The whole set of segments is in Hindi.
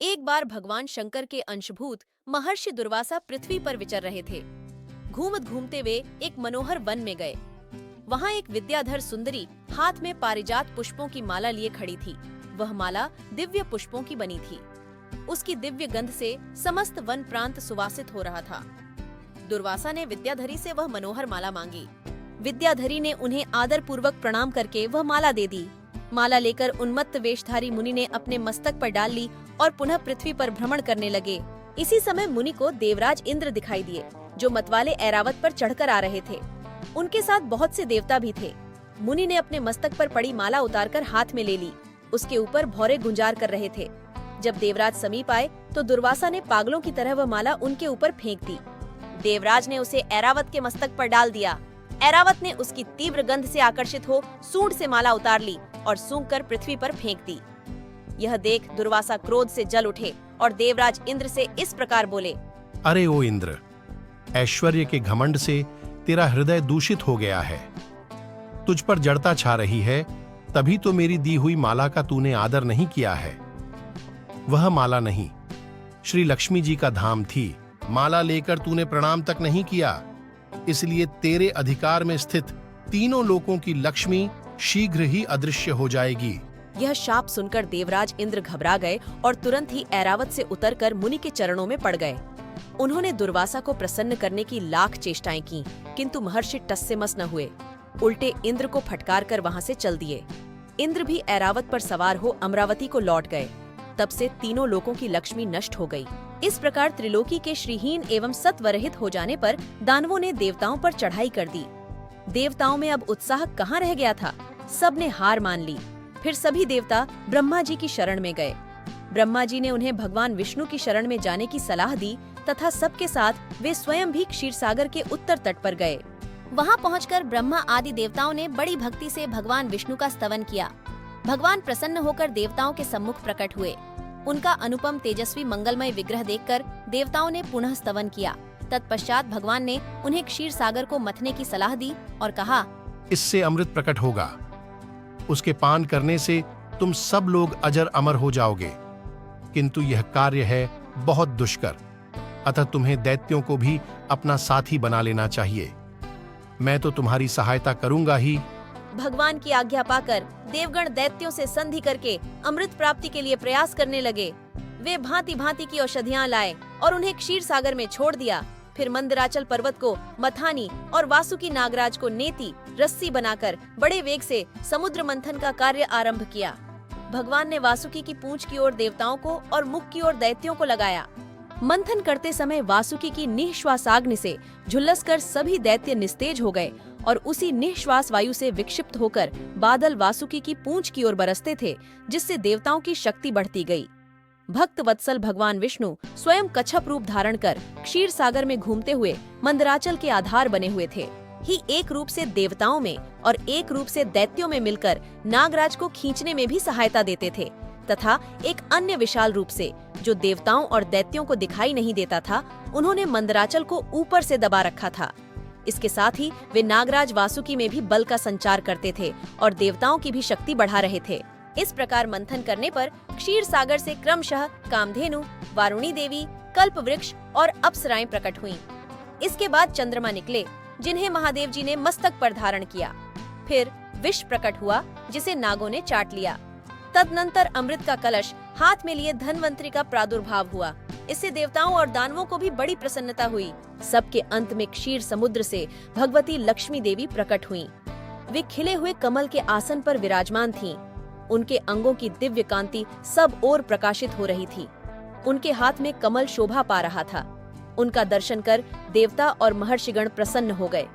एक बार भगवान शंकर के अंशभूत महर्षि दुर्वासा पृथ्वी पर विचर रहे थे। घूमते घूमते वे एक मनोहर वन में गए। वहाँ एक विद्याधर सुंदरी हाथ में पारिजात पुष्पों की माला लिए खड़ी थी। वह माला दिव्य पुष्पों की बनी थी। उसकी दिव्य गंध से समस्त वन प्रांत सुवासित हो रहा था। दुर्वासा ने विद्याधरी से वह मनोहर माला मांगी। विद्याधरी ने उन्हें आदर पूर्वक प्रणाम करके वह माला दे दी। माला लेकर उन्मत्त वेशधारी मुनि ने अपने मस्तक पर डाल ली और पुनः पृथ्वी पर भ्रमण करने लगे। इसी समय मुनि को देवराज इंद्र दिखाई दिए, जो मतवाले ऐरावत पर चढ़कर आ रहे थे। उनके साथ बहुत से देवता भी थे। मुनि ने अपने मस्तक पर पड़ी माला उतारकर हाथ में ले ली। उसके ऊपर भौरे गुंजार कर रहे थे। जब देवराज समीप आए तो दुर्वासा ने पागलों की तरह वह माला उनके ऊपर फेंक दी। देवराज ने उसे ऐरावत के मस्तक पर डाल दिया। ऐरावत ने उसकी तीव्र गंध से आकर्षित हो सूंड से माला उतार ली और सूंघकर पृथ्वी पर फेंक दी। यह देख दुर्वासा क्रोध से जल उठे और देवराज इंद्र से इस प्रकार बोले, अरे ओ इंद्र, ऐश्वर्य के घमंड से तेरा हृदय दूषित हो गया है। तुझ पर जड़ता छा रही है, तभी तो मेरी दी हुई माला का तूने आदर नहीं किया है। वह माला नहीं, श्री लक्ष्मी जी का धाम थी। माला लेकर तूने प्रणाम तक नहीं किया, इसलिए तेरे अधिकार में स्थित तीनों लोकों की लक्ष्मी शीघ्र ही अदृश्य हो जाएगी। यह शाप सुनकर देवराज इंद्र घबरा गए और तुरंत ही ऐरावत से उतरकर मुनि के चरणों में पड़ गए। उन्होंने दुर्वासा को प्रसन्न करने की लाख चेष्टाएं की, किंतु महर्षि टस से मस न हुए। उल्टे इंद्र को फटकार कर वहां से चल दिए। इंद्र भी ऐरावत पर सवार हो अमरावती को लौट गए। तब से तीनों लोकों की लक्ष्मी नष्ट हो गई। इस प्रकार त्रिलोकी के श्रीहीन एवं सत्वरहित हो जाने पर दानवों ने देवताओं पर चढ़ाई कर दी। देवताओं में अब उत्साह कहाँ रह गया था। सब ने हार मान ली। फिर सभी देवता ब्रह्मा जी की शरण में गए। ब्रह्मा जी ने उन्हें भगवान विष्णु की शरण में जाने की सलाह दी तथा सबके साथ वे स्वयं भी क्षीरसागर के उत्तर तट पर गए। वहां पहुंचकर ब्रह्मा आदि देवताओं ने बड़ी भक्ति से भगवान विष्णु का स्तवन किया। भगवान प्रसन्न होकर देवताओं के सम्मुख प्रकट हुए। उनका अनुपम तेजस्वी मंगलमय विग्रह देखकर देवताओं ने पुनः स्तवन किया। तत्पश्चात भगवान ने उन्हें क्षीर सागर को मथने की सलाह दी और कहा, इससे अमृत प्रकट होगा। उसके पान करने से तुम सब लोग अजर अमर हो जाओगे, किंतु यह कार्य है बहुत दुष्कर, अतः तुम्हें दैत्यों को भी अपना साथी बना लेना चाहिए। मैं तो तुम्हारी सहायता करूंगा ही। भगवान की आज्ञा पाकर देवगण दैत्यों से संधि करके अमृत प्राप्ति के लिए प्रयास करने लगे। वे भांति भांति की औषधियां लाए और उन्हें क्षीर सागर में छोड़ दिया। फिर मंदराचल पर्वत को मथानी और वासुकी नागराज को नेति रस्सी बनाकर बड़े वेग से समुद्र मंथन का कार्य आरंभ किया। भगवान ने वासुकी की पूंछ की ओर देवताओं को और मुख की ओर दैत्यों को लगाया। मंथन करते समय वासुकी की निःश्वासाग्नि से झुलसकर सभी दैत्य निस्तेज हो गए और उसी निःश्वास वायु से विक्षिप्त होकर बादल वासुकी की पूंछ की ओर बरसते थे, जिससे देवताओं की शक्ति बढ़ती गई। भक्त वत्सल भगवान विष्णु स्वयं कच्छप रूप धारण कर क्षीर सागर में घूमते हुए मंदराचल के आधार बने हुए थे। ही एक रूप से देवताओं में और एक रूप से दैत्यों में मिलकर नागराज को खींचने में भी सहायता देते थे, तथा एक अन्य विशाल रूप से जो देवताओं और दैत्यों को दिखाई नहीं देता था, उन्होंने मंदराचल को ऊपर से दबा रखा था। इसके साथ ही वे नागराज वासुकी में भी बल का संचार करते थे और देवताओं की भी शक्ति बढ़ा रहे थे। इस प्रकार मंथन करने पर क्षीर सागर से क्रमशः कामधेनु, वारुणी देवी, कल्प वृक्ष और अप्सराएं प्रकट हुईं। इसके बाद चंद्रमा निकले, जिन्हें महादेव जी ने मस्तक पर धारण किया। फिर विष प्रकट हुआ, जिसे नागों ने चाट लिया। तदनंतर अमृत का कलश हाथ में लिए धनवंतरी का प्रादुर्भाव हुआ। इससे देवताओं और दानवों को भी बड़ी प्रसन्नता हुई। सबके अंत में क्षीर समुद्र से भगवती लक्ष्मी देवी प्रकट हुईं। वे खिले हुए कमल के आसन पर विराजमान थीं। उनके अंगों की दिव्य कांति सब ओर प्रकाशित हो रही थी। उनके हाथ में कमल शोभा पा रहा था। उनका दर्शन कर देवता और महर्षिगण प्रसन्न हो गए।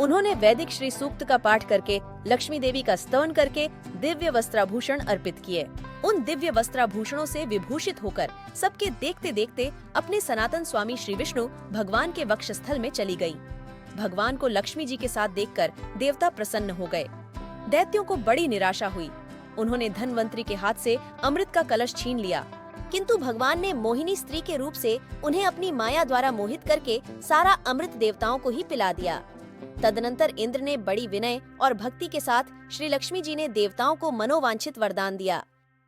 उन्होंने वैदिक श्री सूक्त का पाठ करके लक्ष्मी देवी का स्तवन करके दिव्य वस्त्राभूषण अर्पित किए। उन दिव्य वस्त्राभूषणों से विभूषित होकर सबके देखते देखते अपने सनातन स्वामी श्री विष्णु भगवान के वक्षस्थल में चली गई। भगवान को लक्ष्मी जी के साथ देखकर देवता प्रसन्न हो गए। दैत्यों को बड़ी निराशा हुई। उन्होंने धनवंतरी के हाथ से अमृत का कलश छीन लिया, किंतु भगवान ने मोहिनी स्त्री के रूप से उन्हें अपनी माया द्वारा मोहित करके सारा अमृत देवताओं को ही पिला दिया। तदनंतर इंद्र ने बड़ी विनय और भक्ति के साथ श्री लक्ष्मी जी ने देवताओं को मनोवांछित वरदान दिया।